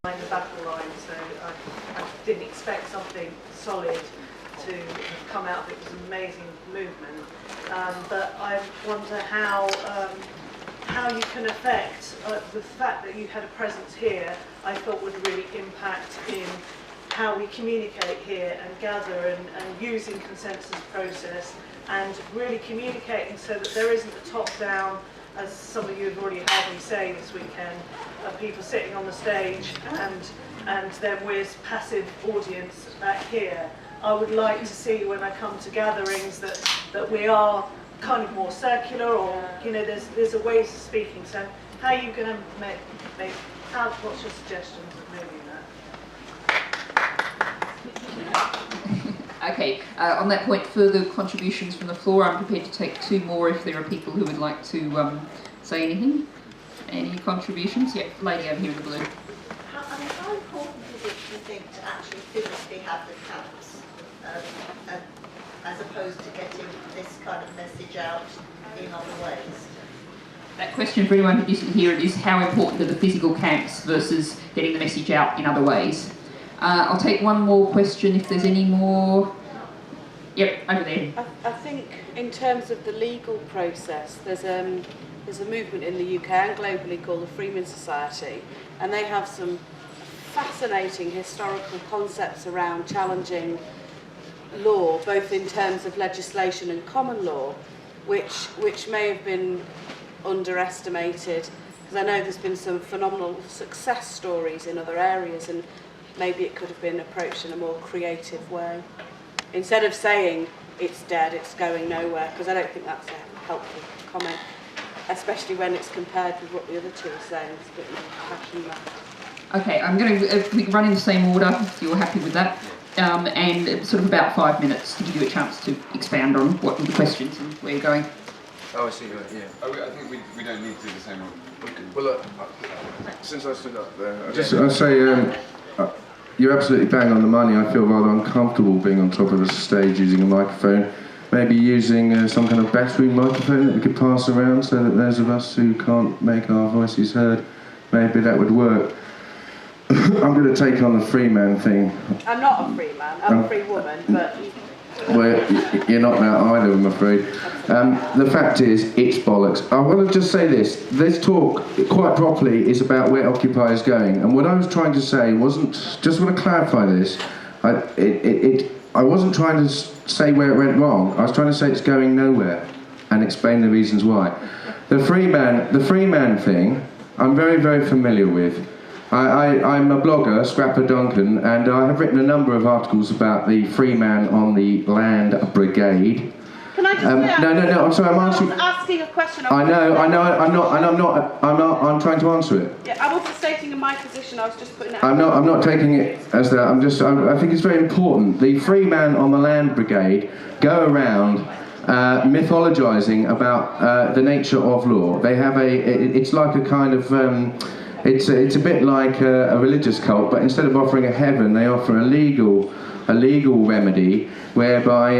in the battle line, so I didn't expect something solid to come out of it. It was an amazing movement, but I wonder how you can affect the fact that you had a presence here. I thought would really impact in how we communicate here and gather and using consensus process and really communicating so that there isn't a top-down, as some of you have already heard me say this weekend, of people sitting on the stage and then we're passive audience here. I would like to see when I come to gatherings that we are kind of more circular, or there's a ways of speaking. So how are you going to make what's your suggestions of moving that? Okay, on that point, further contributions from the floor. I'm prepared to take two more if there are people who would like to say anything. Any contributions? Yeah, lady over here in the blue. How important is it, do you think, to actually physically have the camps, as opposed to getting this kind of message out in other ways? That question for anyone who isn't here is how important are the physical camps versus getting the message out in other ways? I'll take one more question if there's any more. Yep, over there. I think in terms of the legal process, there's a movement in the UK and globally called the Freeman Society, and they have some fascinating historical concepts around challenging law, both in terms of legislation and common law, which may have been underestimated, because I know there's been some phenomenal success stories in other areas, and maybe it could have been approached in a more creative way. Instead of saying it's dead, it's going nowhere, because I don't think that's a helpful comment, especially when it's compared with what the other two are saying. It's a bit more passion there. Okay, I'm going to we can run in the same order if you're happy with that, and sort of about 5 minutes to give you a chance to expand on what were the questions and where you're going. Oh, I see. Yeah. I think we don't need to do the same one. Okay. Well, look, since I stood up there, I say you're absolutely bang on the money. I feel rather uncomfortable being on top of a stage using a microphone. Maybe using some kind of battery microphone that we could pass around so that those of us who can't make our voices heard, maybe that would work. I'm going to take on the free man thing. I'm not a free man, I'm a free woman, but... Well, you're not that either, I'm afraid. The fact is, it's bollocks. I want to just say this. This talk, quite properly, is about where Occupy is going. And what I was trying to say wasn't... Just want to clarify this. I wasn't trying to say where it went wrong. I was trying to say it's going nowhere and explain the reasons why. The free man thing, I'm very, very familiar with. I'm a blogger, Scrapper Duncan, and I have written a number of articles about the free man on the land brigade. Can I just No, I'm sorry, I'm answering... I was asking a question. I'm trying to answer it. Yeah, I wasn't stating in my position, I was just putting it out. I'm not taking it as that, I think it's very important. The free man on the land brigade go around mythologising about the nature of law. They have it's like a kind of... It's a bit like a religious cult, but instead of offering a heaven, they offer a legal remedy whereby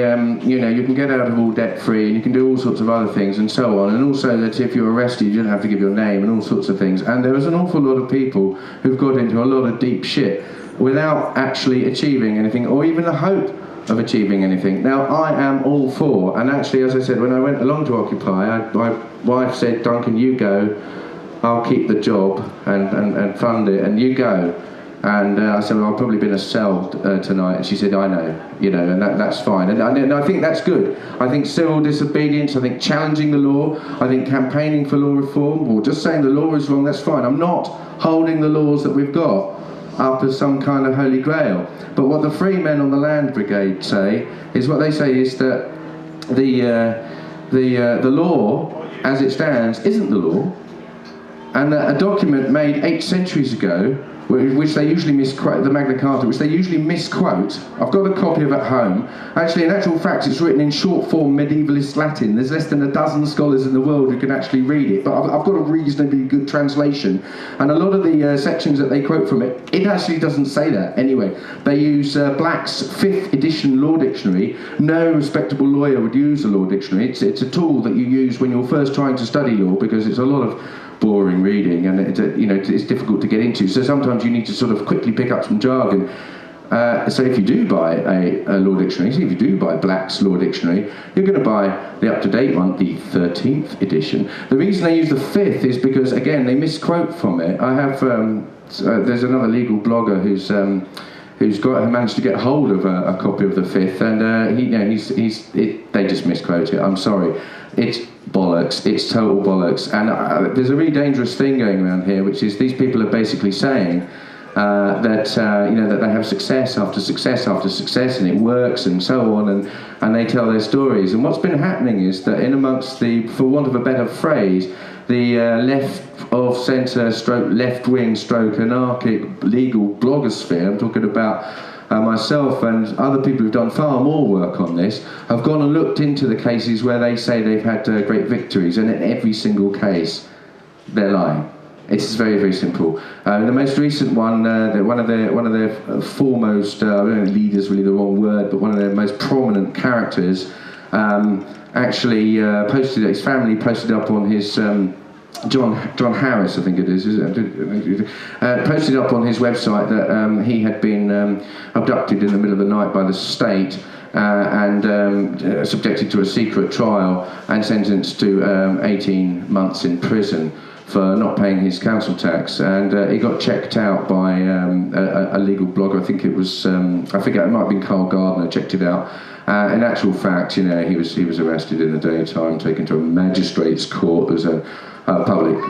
you can get out of all debt free, and you can do all sorts of other things and so on, and also that if you're arrested you don't have to give your name and all sorts of things. And there is an awful lot of people who've got into a lot of deep shit without actually achieving anything or even the hope of achieving anything. Now, I am all for, and actually, as I said, when I went along to Occupy, my wife said, Duncan, you go, I'll keep the job and fund it, and you go. And I said, well, I've probably been a cell tonight. And she said, I know, and that's fine. And I think that's good. I think civil disobedience, I think challenging the law, I think campaigning for law reform, or just saying the law is wrong, that's fine. I'm not holding the laws that we've got up as some kind of holy grail. But what the free men on the land brigade say is that the law, as it stands, isn't the law. And a document made 8 centuries ago, which they usually misquote, the Magna Carta, which they usually misquote. I've got a copy of it at home. Actually, in actual fact, it's written in short form medievalist Latin. There's less than a dozen scholars in the world who can actually read it, but I've got a reasonably good translation. And a lot of the sections that they quote from it actually doesn't say that. Anyway, they use Black's 5th edition law dictionary. No respectable lawyer would use a law dictionary. It's a tool that you use when you're first trying to study law, because it's a lot of boring reading, and it's difficult to get into. So sometimes you need to sort of quickly pick up some jargon. So if you do buy a law dictionary, so if you do buy Black's Law Dictionary, you're going to buy the up-to-date one, the 13th edition. The reason they use the 5th is because, again, they misquote from it. I have, there's another legal blogger who's managed to get hold of a copy of the 5th, and they just misquote it. I'm sorry. It's bollocks. It's total bollocks. And there's a really dangerous thing going around here, which is these people are basically saying that they have success after success after success, and it works and so on, and they tell their stories. And what's been happening is that in amongst the, for want of a better phrase, the left of centre stroke left wing stroke anarchic legal blogosphere, I'm talking about myself and other people who've done far more work on this, have gone and looked into the cases where they say they've had great victories, and in every single case they're lying. It's very, very simple. The most recent one, one of their foremost, I don't know, leaders, really the wrong word, but one of their most prominent characters, actually posted, his family posted up on his, John Harris, I think it is, posted up on his website that he had been abducted in the middle of the night by the state and subjected to a secret trial and sentenced to 18 months in prison for not paying his council tax, and he got checked out by a legal blogger. I think it was, I forget, it might have been Carl Gardner, checked it out. In actual fact, he was arrested in the daytime, taken to a magistrate's court. There was a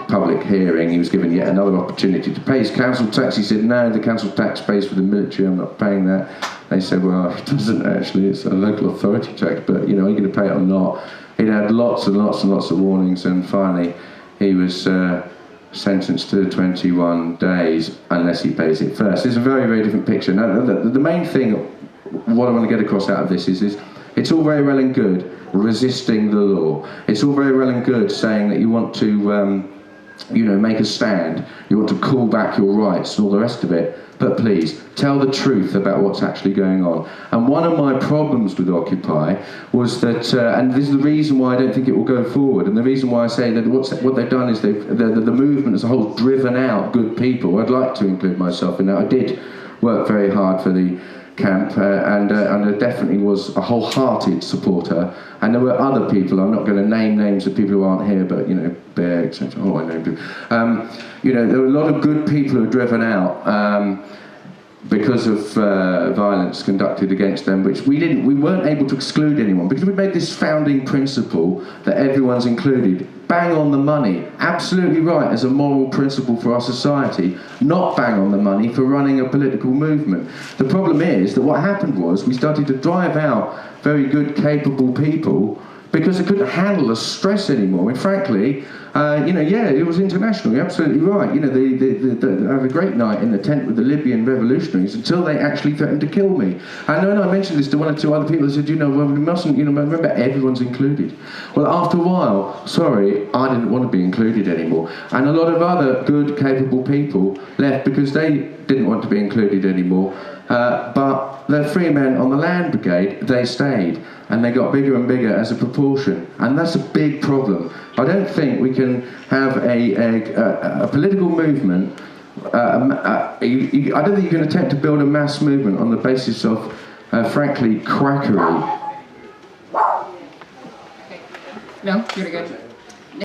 public hearing. He was given yet another opportunity to pay his council tax. He said, no, the council tax pays for the military, I'm not paying that. They said, well, it doesn't actually, it's a local authority tax, but are you going to pay it or not? He'd had lots and lots and lots of warnings, and finally he was sentenced to 21 days unless he pays it first. It's a very, very different picture. Now, the main thing, what I want to get across out of this is it's all very well and good resisting the law. It's all very well and good saying that you want to, make a stand, you want to call back your rights and all the rest of it, but please, tell the truth about what's actually going on. And one of my problems with Occupy was that, and this is the reason why I don't think it will go forward, and the reason why I say that what they've done is the movement as a whole driven out good people. I'd like to include myself in that. I did work very hard for the camp, and I definitely was a wholehearted supporter, and there were other people, I'm not going to name names of people who aren't here, but Bear, etc. Oh, I named him. There were a lot of good people who were driven out because of violence conducted against them, which we weren't able to exclude anyone, because we made this founding principle that everyone's included. Bang on the money, absolutely right as a moral principle for our society, not bang on the money for running a political movement. The problem is that what happened was we started to drive out very good, capable people because they couldn't handle the stress anymore. And frankly, it was international, you're absolutely right. They had a great night in the tent with the Libyan revolutionaries until they actually threatened to kill me. And when I mentioned this to one or two other people, they said, well, we mustn't, remember, everyone's included. Well, after a while, sorry, I didn't want to be included anymore. And a lot of other good, capable people left because they didn't want to be included anymore. But the free men on the land brigade, they stayed, and they got bigger and bigger as a proportion, and that's a big problem. I don't think we can have a political movement. I don't think you can attempt to build a mass movement on the basis of, frankly, quackery. No, you're good.